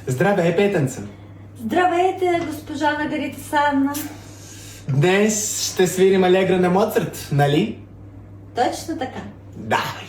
Здравей, Петънца! Здравейте, госпожа Маргарита Санна. Днес ще свирим алегра на Моцарт, нали? Точно така. Давай!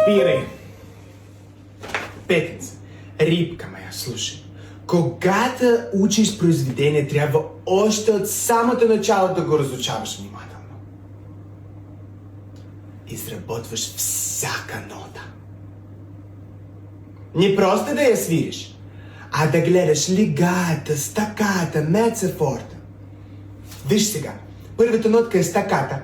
Спирай! Петънца, рибка моя, слушай. Когато учиш произведение, трябва още от самото начало да го разучаваш внимателно. Изработваш всяка нота. Не просто да я свириш, а да гледаш лигата, стаката, мецефорта. Виж сега, първата нотка е стаката.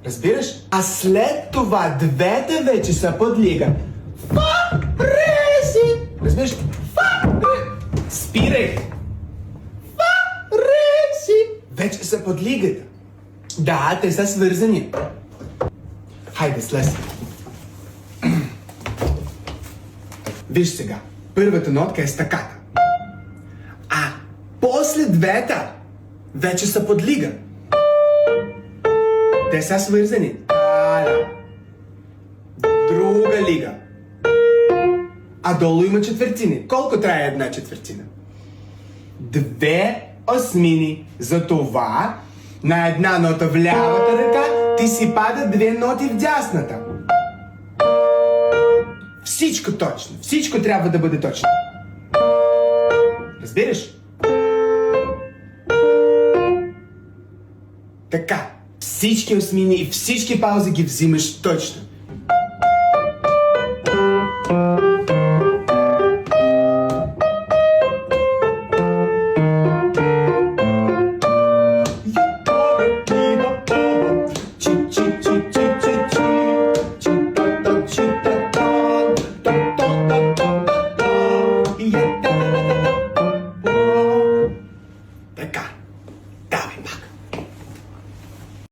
Разбираш? А след това двете вече са под лига. Фа, ре, си. Разбираш? Фа, ре. Спирай. Фа, ре, си. Вече са под лигата. Да, те са свързани. Хайде, слез. Виж сега. Първата нотка е стаката. А после двете вече са под лига. Те са свързани. Друга лига. А долу има четвъртини. Колко трае една четвъртина? 2 осмини. За това на една нота в лявата ръка ти си пада 2 ноти в дясната. Всичко точно. Всичко трябва да бъде точно. Разбираш? Така. Всички осмини и всички паузи ги взимаш точно.